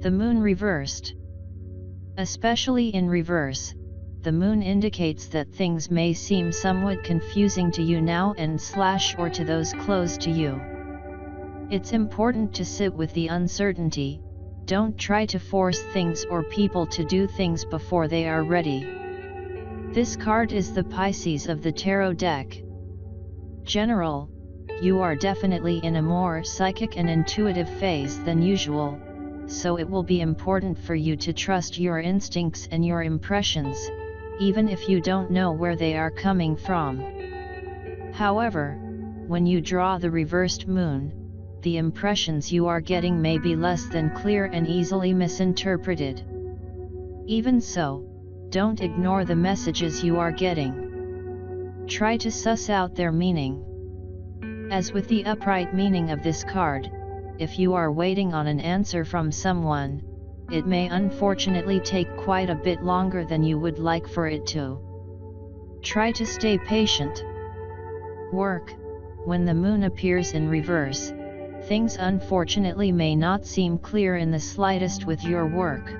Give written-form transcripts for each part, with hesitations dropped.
The moon reversed. Especially in reverse, the moon indicates that things may seem somewhat confusing to you now or to those close to you. It's important to sit with the uncertainty. Don't try to force things or people to do things before they are ready. This card is the Pisces of the tarot deck. General, you are definitely in a more psychic and intuitive phase than usual, so it will be important for you to trust your instincts and your impressions, even if you don't know where they are coming from. However, when you draw the reversed moon, the impressions you are getting may be less than clear and easily misinterpreted. Even so, don't ignore the messages you are getting. Try to suss out their meaning. As with the upright meaning of this card, if you are waiting on an answer from someone, it may unfortunately take quite a bit longer than you would like for it to. Try to stay patient. Work. When the moon appears in reverse, things unfortunately may not seem clear in the slightest with your work.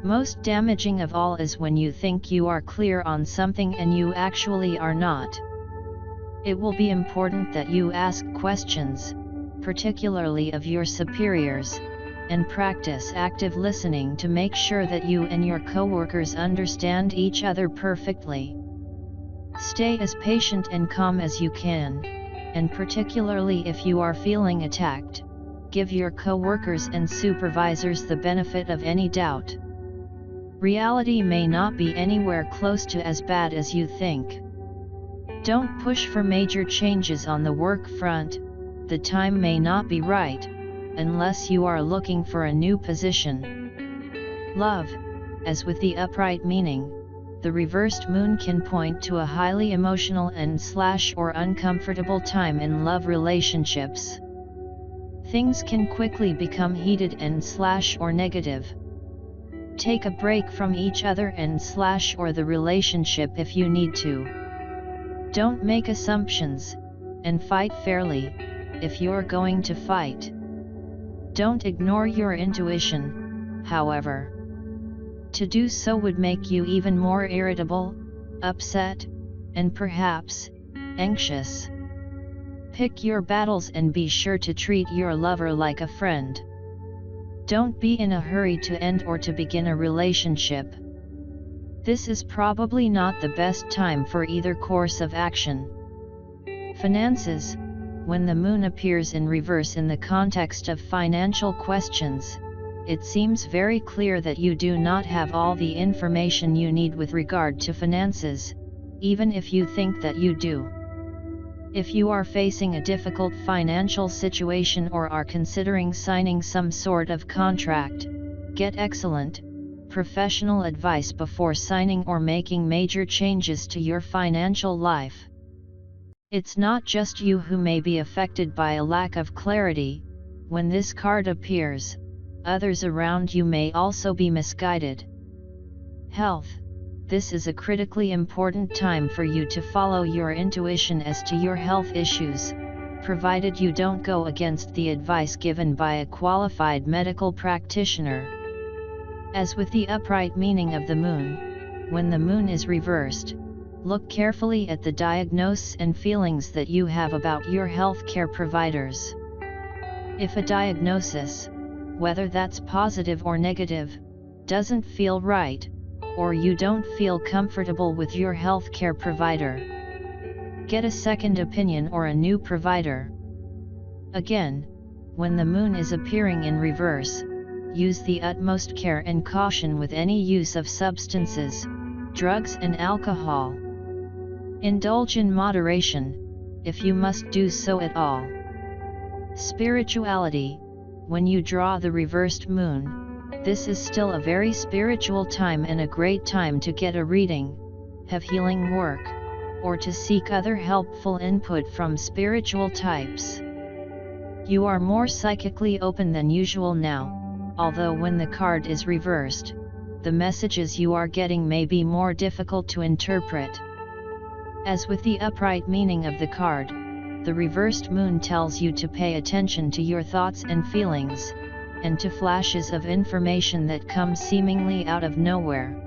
Most damaging of all is when you think you are clear on something and you actually are not. It will be important that you ask questions, particularly of your superiors, and practice active listening to make sure that you and your coworkers understand each other perfectly. Stay as patient and calm as you can, and particularly if you are feeling attacked, give your coworkers and supervisors the benefit of any doubt. Reality may not be anywhere close to as bad as you think. Don't push for major changes on the work front. The time may not be right, unless you are looking for a new position. Love. As with the upright meaning, the reversed moon can point to a highly emotional or uncomfortable time in love relationships. Things can quickly become heated or negative. Take a break from each other or the relationship if you need to. Don't make assumptions, and fight fairly, if you're going to fight. Don't ignore your intuition, however. To do so would make you even more irritable, upset, and perhaps, anxious. Pick your battles and be sure to treat your lover like a friend. Don't be in a hurry to end or to begin a relationship. This is probably not the best time for either course of action. Finances. When the moon appears in reverse in the context of financial questions, it seems very clear that you do not have all the information you need with regard to finances, even if you think that you do. If you are facing a difficult financial situation or are considering signing some sort of contract, get excellent, professional advice before signing or making major changes to your financial life. It's not just you who may be affected by a lack of clarity. When this card appears, others around you may also be misguided. Health. This is a critically important time for you to follow your intuition as to your health issues, provided you don't go against the advice given by a qualified medical practitioner. As with the upright meaning of the moon, when the moon is reversed, look carefully at the diagnosis and feelings that you have about your healthcare providers. If a diagnosis, whether that's positive or negative, doesn't feel right, or you don't feel comfortable with your healthcare provider, get a second opinion or a new provider. Again, when the moon is appearing in reverse, use the utmost care and caution with any use of substances, drugs and alcohol. Indulge in moderation, if you must do so at all. Spirituality. When you draw the reversed moon, this is still a very spiritual time and a great time to get a reading, have healing work, or to seek other helpful input from spiritual types. You are more psychically open than usual now, although when the card is reversed, the messages you are getting may be more difficult to interpret. As with the upright meaning of the card, the reversed moon tells you to pay attention to your thoughts and feelings, and to flashes of information that come seemingly out of nowhere.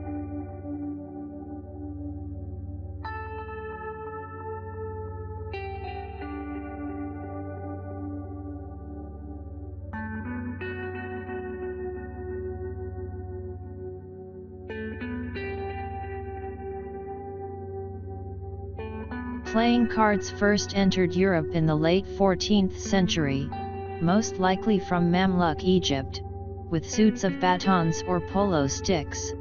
Playing cards first entered Europe in the late 14th century, most likely from Mamluk Egypt, with suits of batons or polo sticks,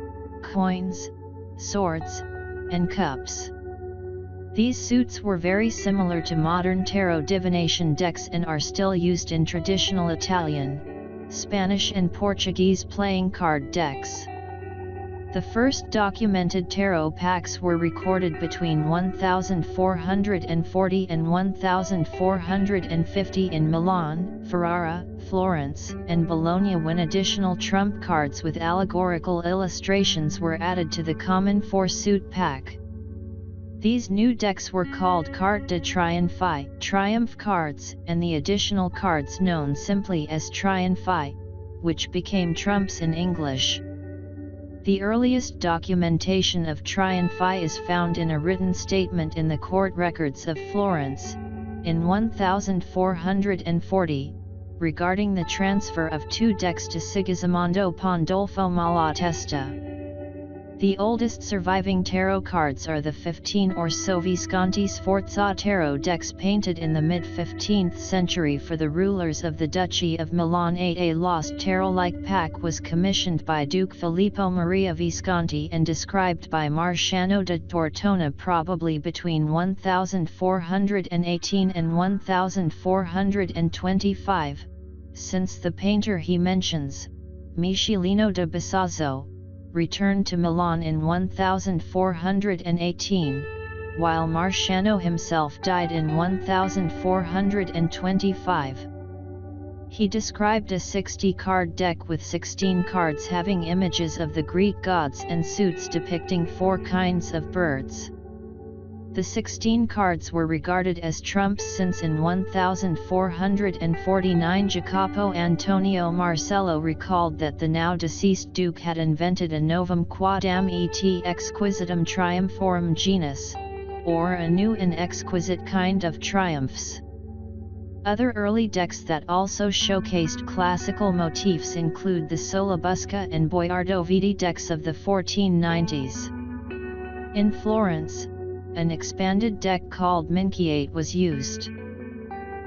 coins, swords, and cups. These suits were very similar to modern tarot divination decks and are still used in traditional Italian, Spanish and Portuguese playing card decks. The first documented tarot packs were recorded between 1440 and 1450 in Milan, Ferrara, Florence, and Bologna, when additional trump cards with allegorical illustrations were added to the common four-suit pack. These new decks were called Carte de Triomphe, triumph cards, and the additional cards known simply as Triomphe, which became trumps in English. The earliest documentation of Triomphe is found in a written statement in the court records of Florence, in 1440, regarding the transfer of two decks to Sigismondo Pandolfo Malatesta. The oldest surviving tarot cards are the 15 or so Visconti Sforza tarot decks painted in the mid-15th century for the rulers of the Duchy of Milan. A lost tarot-like pack was commissioned by Duke Filippo Maria Visconti and described by Marciano da Tortona probably between 1418 and 1425, since the painter he mentions, Michelino da Bisazzo, returned to Milan in 1418, while Marciano himself died in 1425. He described a 60-card deck with 16 cards having images of the Greek gods and suits depicting 4 kinds of birds. The 16 cards were regarded as trumps since in 1449 Jacopo Antonio Marcello recalled that the now deceased duke had invented a novum quadam et exquisitum triumphorum genus, or a new and exquisite kind of triumphs. Other early decks that also showcased classical motifs include the Solabusca and Boiardo Viti decks of the 1490s. In Florence, an expanded deck called Minchiate was used.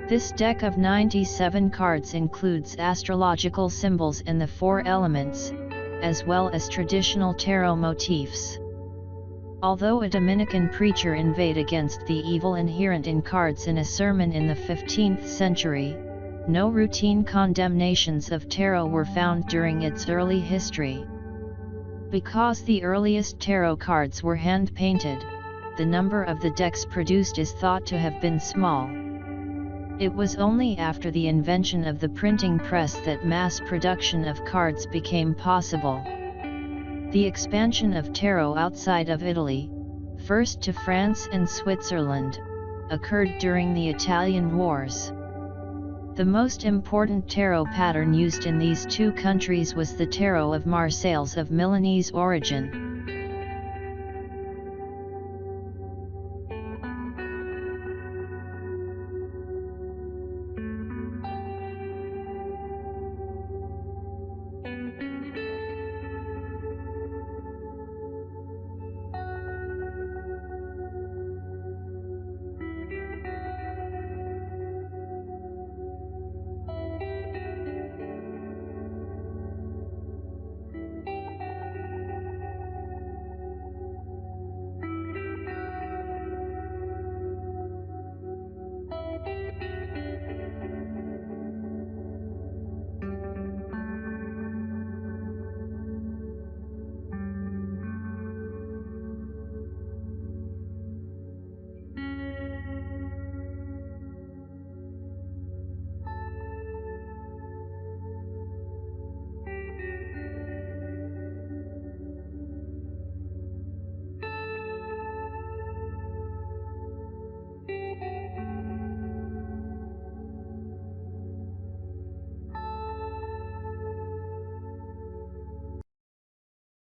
This deck of 97 cards includes astrological symbols and the 4 elements, as well as traditional tarot motifs. Although a Dominican preacher inveighed against the evil inherent in cards in a sermon in the 15th century, no routine condemnations of tarot were found during its early history. Because the earliest tarot cards were hand-painted, the number of the decks produced is thought to have been small. It was only after the invention of the printing press that mass production of cards became possible. The expansion of tarot outside of Italy, first to France and Switzerland, occurred during the Italian Wars. The most important tarot pattern used in these two countries was the tarot of Marseilles of Milanese origin.